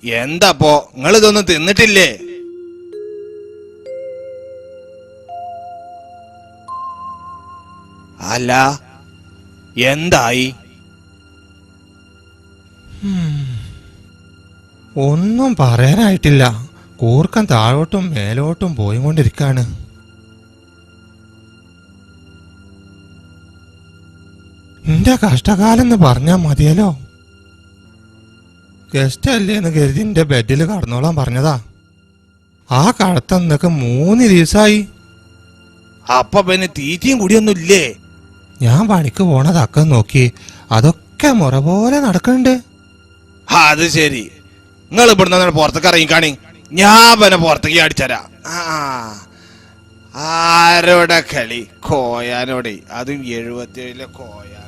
എന്താപ്പോ നിങ്ങളിതൊന്നും തിന്നിട്ടില്ലേ? അല്ല എന്തായി? ഒന്നും പറയാനായിട്ടില്ല. കൂർക്കം താഴോട്ടും മേലോട്ടും പോയിക്കൊണ്ടിരിക്കാണ്. എന്റെ കഷ്ടകാലം എന്ന് പറഞ്ഞാ മതിയല്ലോ. ഗസ്റ്റ് അല്ലേന്ന് കരുതി എന്റെ ബെഡിൽ കടന്നോളാൻ പറഞ്ഞതാ. ആ കടത്തന്നൊക്കെ 3 ദിവസമായി. അപ്പൊ പിന്നെ തീറ്റയും കൂടിയൊന്നും ഇല്ലേ? ഞാൻ പണിക്ക് പോണതൊക്കെ നോക്കി, അതൊക്കെ മുറ പോലെ നടക്കണ്ട്. അത് ശരി. നിങ്ങൾ ഇവിടുന്ന് പുറത്തേക്ക് ഇറങ്ങിക്കാണി, ഞാൻ പിന്നെ പുറത്തേക്ക് അടിച്ചരാ. ആരോടെ കളി? കോയാനോടെ, അതും 77 കോയാനോടെ.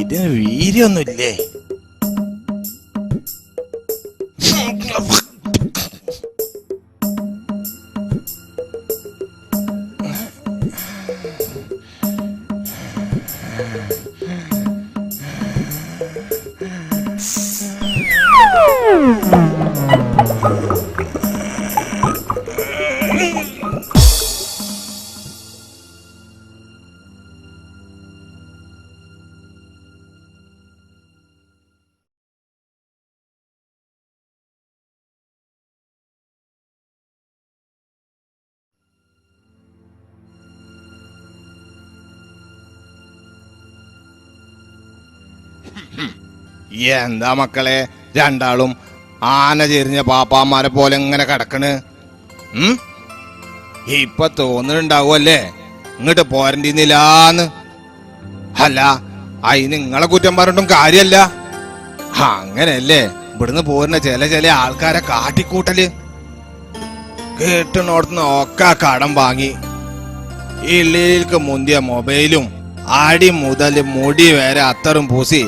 ഇതിന് വീര്യൊന്നുമില്ലേ? എന്താ മക്കളെ രണ്ടാളും ആന ചെരിഞ്ഞ പാപ്പാമാരെ പോലെ ഇങ്ങനെ കിടക്കണ്? ഇപ്പൊ തോന്നുന്നുണ്ടാവുമല്ലേ ഇങ്ങോട്ട് പോരണ്ടിന്നില്ലാന്ന്? അല്ല, അതിന് നിങ്ങളെ കുറ്റം പറഞ്ഞിട്ടും കാര്യല്ല. അങ്ങനെയല്ലേ ഇവിടുന്ന് പോരുന്ന ചില ആൾക്കാരെ കാട്ടിക്കൂട്ടല്. കേട്ടണോടത്തുനിന്ന് ഒക്കെ കടം വാങ്ങി, ഇള്ളിലേക്ക് മുന്തിയ മൊബൈലും അടി മുതൽ മുടി വരെ അത്തറും പൂസി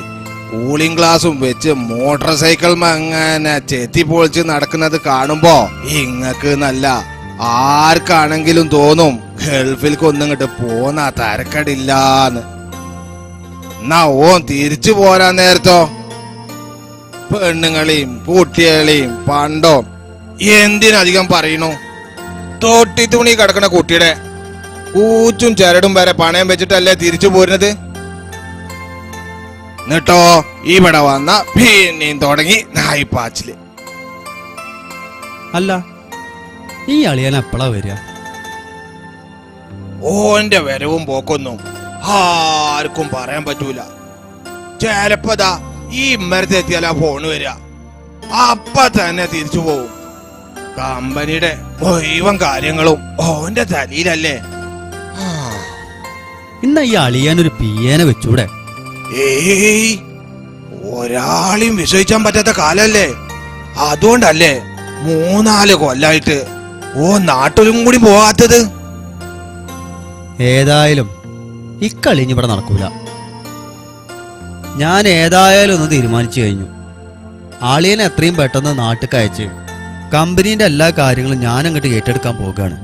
കൂളിംഗ് ഗ്ലാസും വെച്ച് മോട്ടോർ സൈക്കിൾ അങ്ങനെ ചെത്തി പൊളിച്ച് നടക്കുന്നത് കാണുമ്പോ ഇങ്ങക്ക് നല്ല ആർക്കാണെങ്കിലും തോന്നും ഗൾഫിൽക്ക് ഒന്നിങ്ങോട്ട് പോന്ന തരക്കടില്ലാന്ന്. എന്നാ ഓൻ തിരിച്ചു പോരാൻ നേരത്തോ പെണ്ണുങ്ങളെയും കുട്ടികളെയും പണ്ടോ എന്തിനധികം പറയണു? തൊട്ടി തുണി കിടക്കണ കുട്ടിയുടെ കൂച്ചും ചരടും വരെ പണയം വെച്ചിട്ടല്ലേ തിരിച്ചു പോരുന്നത്? എന്നിട്ടോ ഇവിടെ വന്ന പിന്നെയും തുടങ്ങി നായിപ്പാച്ചില്. അല്ല, ഈ അളിയൻ എപ്പോഴാ വരിക? ഓന്റെ വരവും പോക്കൊന്നും ആർക്കും പറയാൻ പറ്റൂല. ചിലപ്പോതാ ഈ മരത്ത് എത്തിയാലാ ഫോണ് വരിക, അപ്പ തന്നെ തിരിച്ചു പോവും. കമ്പനിയുടെ മുഴുവൻ കാര്യങ്ങളും ഓന്റെ തലയിലല്ലേ. ഇന്ന ഈ അളിയാനൊരു പിയേനെ വെച്ചൂടെ? ഏയ്, ഒരാളെയും വിശ്വസിക്കാൻ പറ്റാത്ത കാലല്ലേ. അതുകൊണ്ടല്ലേ 3-4 കൊല്ലായിട്ട് ഓ നാട്ടിലും കൂടി പോകാത്തത്. ഏതായാലും ഇക്കളി ഇവിടെ നടക്കൂല. ഞാൻ ഏതായാലും ഒന്ന് തീരുമാനിച്ചു കഴിഞ്ഞു. ആളിയനെ എത്രയും പെട്ടെന്ന് നാട്ടിൽ അയച്ച് കമ്പനീന്റെ എല്ലാ കാര്യങ്ങളും ഞാൻ അങ്ങോട്ട് ഏറ്റെടുക്കാൻ പോവുകയാണ്.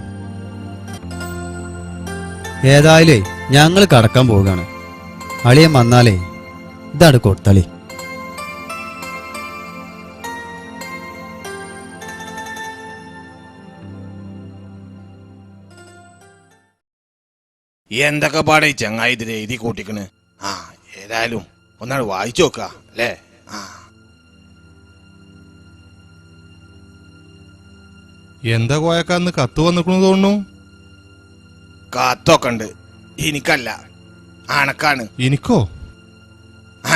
ഏതായാലും ഞങ്ങൾ കടക്കാൻ പോവുകയാണ്. അളിയൻ വന്നാലേ ഇതാണ് കൊടുത്തളി. എന്തൊക്കെ പാടെ ഈ ചങ്ങായി ഇതിൽ എഴുതി കൂട്ടിക്കണ്. ഏതായാലും ഒന്നാണ് വായിച്ചു നോക്ക അല്ലേ. എന്താ കോയക്കാന്ന് കത്ത് വന്നിക്കണെന്ന് തോന്നുന്നു. കത്തൊക്കെ ഉണ്ട്. എനിക്കല്ല, അണക്കാണ്. എനിക്കോ?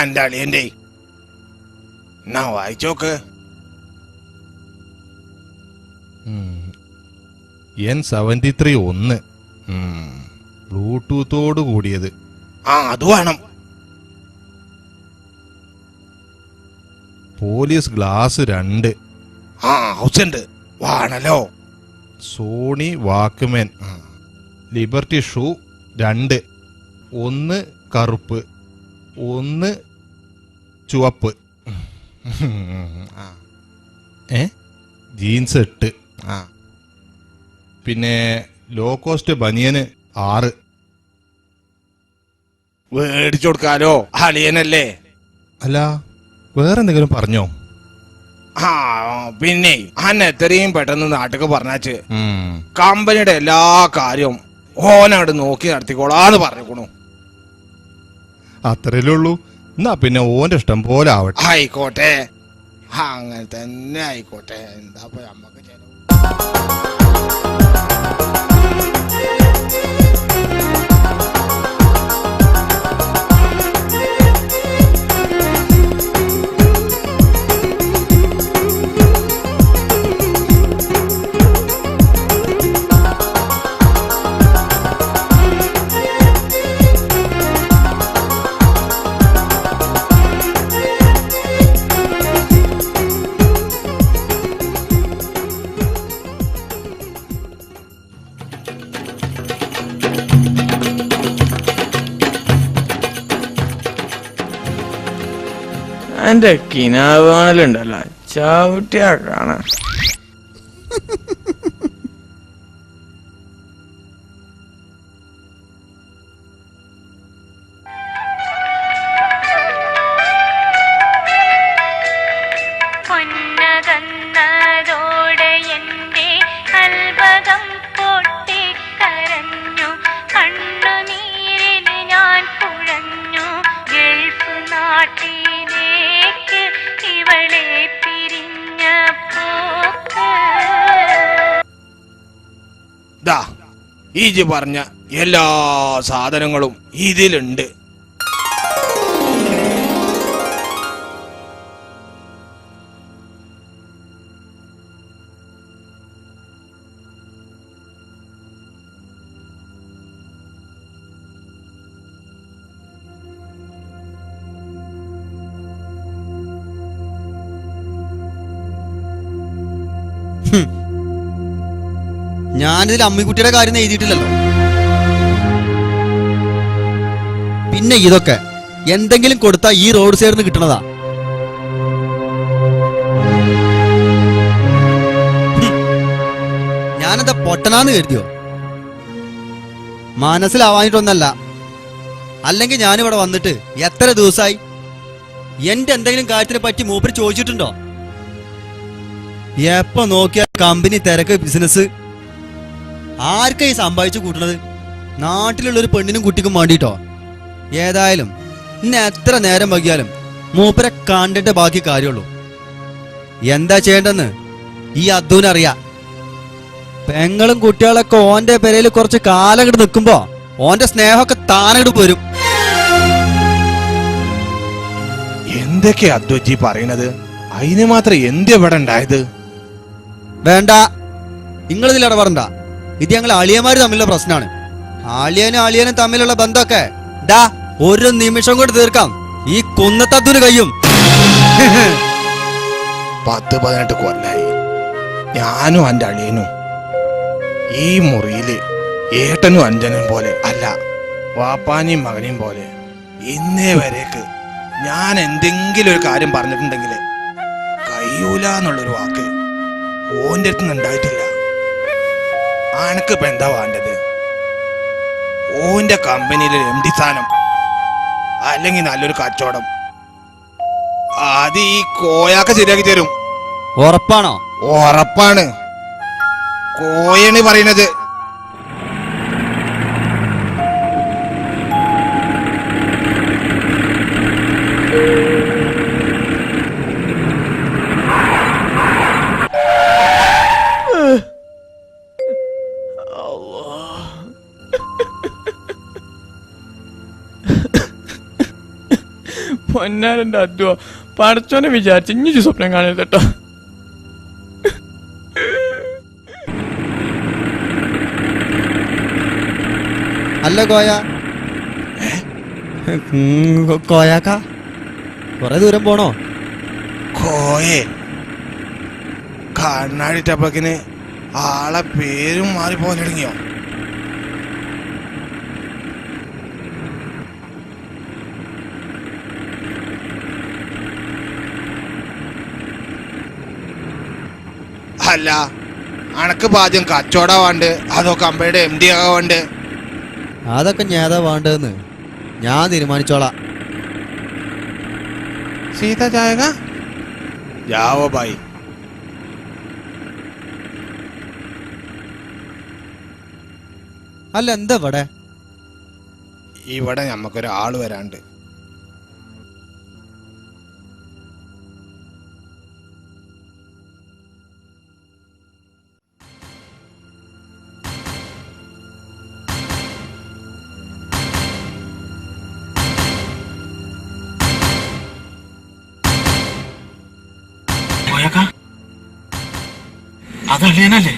എന്റെ അളിയന്റെ. എന്നാ വായിച്ചോക്ക്. N73 1 ബ്ലൂടൂത്തോട് കൂടിയത്. ആ അത് വേണം. Police glass 2. ആ ആവശ്യണ്ട് വേണല്ലോ. Sony Walkman liberty shoe 2. 1 കറുപ്പ് 1 ചുവപ്പ്. ജീൻസ് 8. പിന്നെ ലോ കോസ്റ്റ് ബനിയന് 6. മേടിച്ചു കൊടുക്കാലോ, അളിയനല്ലേ. അല്ല വേറെന്തെങ്കിലും പറഞ്ഞോ? ആ പിന്നെ അന്നെ എത്രയും പെട്ടെന്ന് നാട്ടിക്ക് പറഞ്ഞാച്ച് കമ്പനിയുടെ എല്ലാ കാര്യവും ഓനവിടെ നോക്കി നടത്തിക്കോളാന്ന് പറഞ്ഞേക്കണു. അത്രയല്ലേ ഉള്ളൂ. എന്നാ പിന്നെ ഓന്റെ ഇഷ്ടം പോലെ ആവട്ടെ. ആയിക്കോട്ടെ, അങ്ങനെ തന്നെ ആയിക്കോട്ടെ. എന്താ നമ്മക്ക് ചെലവ്. എന്റെ കിനാവാണലുണ്ടല്ലോ ചവിട്ടിയാ കാണാ. ഈജി പറഞ്ഞ എല്ലാ സാധനങ്ങളും ഇതിലുണ്ട്. ഞാനിതിൽ അമ്മിക്കുട്ടിയുടെ കാര്യം എഴുതിയിട്ടില്ലല്ലോ. പിന്നെ ഇതൊക്കെ എന്തെങ്കിലും കൊടുത്താ ഈ റോഡ് സൈഡിൽ നിന്ന് കിട്ടണതാ. ഞാനെന്താ പൊട്ടനാന്ന് കരുതിയോ? മനസ്സിലാവാനിട്ടൊന്നല്ല. അല്ലെങ്കിൽ ഞാനിവിടെ വന്നിട്ട് എത്ര ദിവസമായി? എന്റെ എന്തെങ്കിലും കാര്യത്തിനെ പറ്റി മൂപ്പര് ചോദിച്ചിട്ടുണ്ടോ? എപ്പോ നോക്കിയാൽ കമ്പനി, തിരക്ക്, ബിസിനസ്. ആർക്കാ ഈ സമ്പാദിച്ചു കൂട്ടണത്? നാട്ടിലുള്ളൊരു പെണ്ണിനും കുട്ടിക്കും വേണ്ടിട്ടോ? ഏതായാലും ഇന്ന് എത്ര നേരം വൈകിയാലും മൂപ്പരെ കണ്ടിട്ട് ബാക്കി കാര്യമുള്ളൂ. എന്താ ചെയ്യേണ്ടെന്ന് ഈ അദ്ദൂനറിയാ. പെങ്ങളും കുട്ടികളൊക്കെ ഓന്റെ പെരയിൽ കുറച്ച് കാലം ഇങ്ങോട്ട് നിൽക്കുമ്പോ ഓന്റെ സ്നേഹമൊക്കെ താനങ്ങോട്ട് പോരും. എന്തൊക്കെയാ അദ്വൈജി പറയണത്? അതിന് മാത്രം എന്തെവിടെ ഉണ്ടായത്? വേണ്ട, നിങ്ങളിതിൽ ഇടപെടണ്ട. ഇത് ഞങ്ങൾ അളിയന്മാര് തമ്മിലുള്ള പ്രശ്നമാണ്. അളിയനും തമ്മിലുള്ള ബന്ധമൊക്കെ ദാ ഒരു നിമിഷം കൊണ്ട് തീർക്കാം. ഈ കുന്നത്തദ്ദൂന് കഴിയും. 10-18 കൊല്ലായി ഞാനും എൻ്റെ അളിയനും ഈ മുറിയില് ഏട്ടനും അഞ്ചനും പോലെ അല്ല, വാപ്പാനെയും മകനെയും പോലെ. ഇന്നേ വരേക്ക് ഞാൻ എന്തെങ്കിലും ഒരു കാര്യം പറഞ്ഞിട്ടുണ്ടെങ്കിൽ കഴിയൂല എന്നുള്ളൊരു വാക്ക് ഓൻ്റെ അടുത്ത് ഉണ്ടായിട്ടില്ല. അനക്കിപ്പോ എന്താ വേണ്ടത്? ഓന്റെ കമ്പനിയിലെ MD സ്ഥാനം, അല്ലെങ്കിൽ നല്ലൊരു കച്ചവടം. അത് ഈ കോയാക്ക ശരിയാക്കി തരും. ഉറപ്പാണോ? ഉറപ്പാണ്. കോയാണ് പറയുന്നത്. പൊന്നാരന്റെ അദ്വ പടച്ചോനെ വിചാരിച്ച് ഇഞ്ഞി സ്വപ്നം കാണരുത് കേട്ടോ. അല്ല കോയ, കോയാക്ക കൊറേ ദൂരം പോണോ? കോയെ കണ്ണാടിട്ടപ്പക്കിന് ആളെ പേരും മാറിപ്പോകാൻ തുടങ്ങിയോ? അല്ല അനക്ക് പാദ്യം കച്ചവട വേണ്ട അതോ കമ്പനിയുടെ MD ആകാൻ വേണ്ട? അതൊക്കെ ഞാതാ വേണ്ടതെന്ന് ഞാൻ തീരുമാനിച്ചോളാം. സീത ജായക ജാവോ ഭായി. അല്ല എന്താ ഇവിടെ? ഇവിടെ ഞമ്മക്കൊരാള് വരാണ്ട്. അതല്ലേനല്ലേ?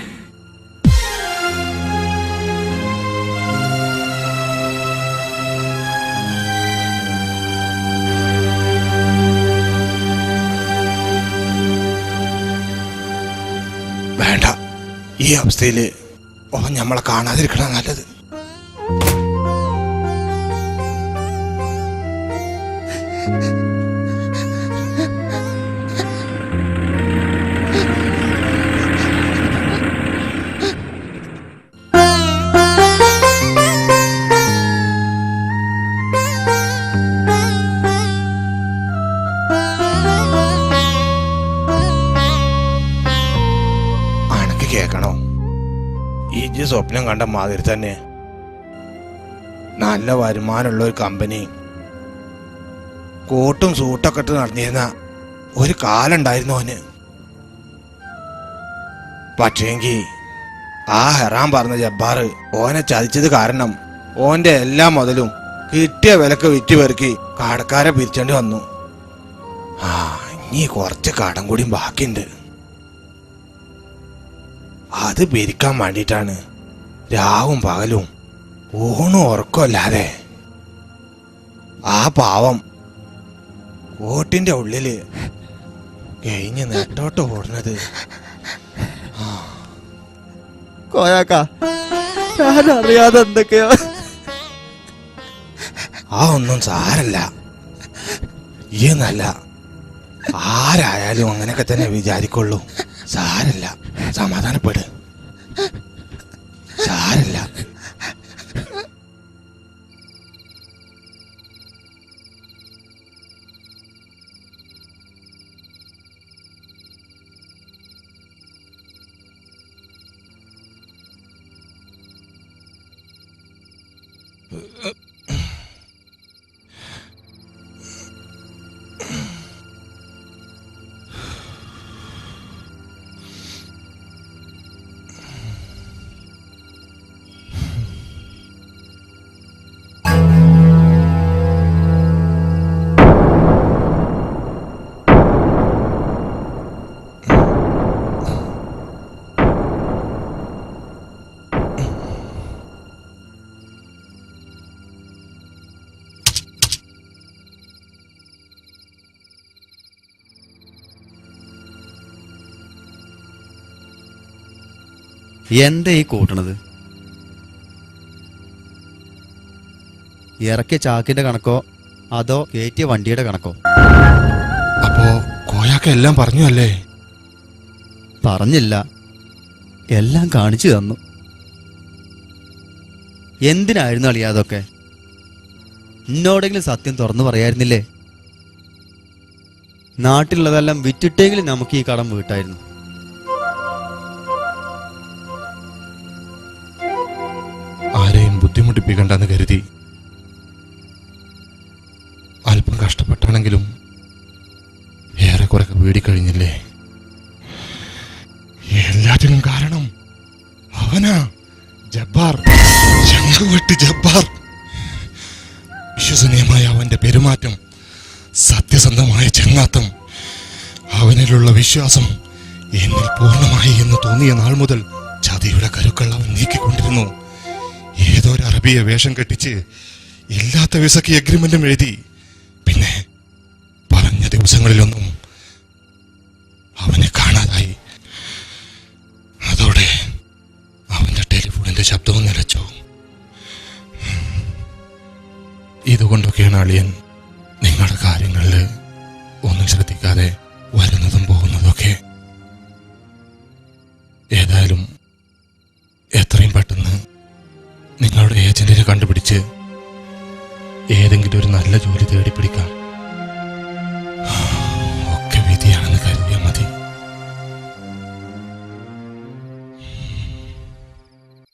വേണ്ട, ഈ അവസ്ഥയില് ഓൻ നമ്മളെ കാണാതിരിക്കണ നല്ലത്. കേക്കണോ? ഈ സ്വപ്നം കണ്ട മാതിരി തന്നെ നല്ല വരുമാനമുള്ള ഒരു കമ്പനി, കോട്ടും സൂട്ടൊക്കെ ഇട്ട് നടന്നിരുന്ന ഒരു കാലുണ്ടായിരുന്നു ഓന്. പക്ഷേങ്കി ആ ഹെറാൻ പറഞ്ഞ ജബ്ബാർ ഓനെ ചതിച്ചത് കാരണം ഓന്റെ എല്ലാ മുതലും കിട്ടിയ വിലക്ക് വിറ്റുപെറുക്കി കടക്കാരെ പിരിച്ചേണ്ടി വന്നു. ഇനി കുറച്ച് കടം കൂടിയും ബാക്കിയുണ്ട്. അത് പിരിക്കാൻ വേണ്ടിയിട്ടാണ് രാവും പകലും ഊണും ഉറക്കമല്ലാതെ ആ പാവം കോട്ടിന്റെ ഉള്ളില് കഴിഞ്ഞ് നെട്ടോട്ട് ഓടുന്നത്. കോയാക്ക ഞാൻ അറിയാതെ എന്തൊക്കെയോ. ഒന്നും സാരല്ല, ഈ നല്ല ആരായാലും അങ്ങനെയൊക്കെ തന്നെ വിചാരിക്കുള്ളൂ. സാരല്ല, സമാധാനപ്പെട്. സാരല്ല. എന്താ ഈ കൂട്ടണത്? ഇറക്കിയ ചാക്കിന്റെ കണക്കോ അതോ കയറ്റിയ വണ്ടിയുടെ കണക്കോ? അപ്പോ കോയാക്ക എല്ലാം പറഞ്ഞു അല്ലേ? പറഞ്ഞില്ല, എല്ലാം കാണിച്ചു തന്നു. എന്തിനായിരുന്നു അളിയാ അതൊക്കെ? എന്നോടെങ്കിലും സത്യം തുറന്നു പറയായിരുന്നില്ലേ? നാട്ടിലുള്ളതെല്ലാം വിറ്റിട്ടെങ്കിലും നമുക്ക് ഈ കടം വീട്ടായിരുന്നു. ആരെയും ബുദ്ധിമുട്ടിപ്പിക്കണ്ടെന്ന് കരുതി അല്പം കഷ്ടപ്പെട്ടാണെങ്കിലും ഏറെക്കുറെ വീടിക്കഴിഞ്ഞില്ലേ? എല്ലാത്തിനും കാരണം അവനാ, ജബ്ബാർ, ശംഖുവെട്ടി ജബ്ബാർ. വിശ്വസനീയമായ അവന്റെ പെരുമാറ്റം, സത്യസന്ധമായ ചെങ്ങാത്തം, അവനിലുള്ള വിശ്വാസം എന്നിൽ പൂർണ്ണമായി എന്ന് തോന്നിയ നാൾ മുതൽ ചതിയുടെ കരുക്കൾ അവൻ നീക്കിക്കൊണ്ടിരുന്നു. ഏതൊരു അറബിയെ വേഷം കെട്ടിച്ച് ഇല്ലാത്ത വിസക്ക് എഗ്രിമെന്റും എഴുതി. പിന്നെ പറഞ്ഞ ദിവസങ്ങളിലൊന്നും അവനെ കാണാതായി. അതോടെ അവന്റെ ടെലിഫോണിന്റെ ശബ്ദവും നിലച്ചു. ഇതുകൊണ്ടൊക്കെയാണ് അളിയൻ നിങ്ങളുടെ കാര്യങ്ങളിൽ ഒന്നും ശ്രദ്ധിക്കാതെ വരുന്നതും പോകുന്നതൊക്കെ. ഏതായാലും എത്രയും പെട്ടെന്ന് നിങ്ങളുടെ ഏജന്റിനെ കണ്ടുപിടിച്ച് ഏതെങ്കിലും ഒരു നല്ല ജോലി തേടിപ്പിടിക്കാം.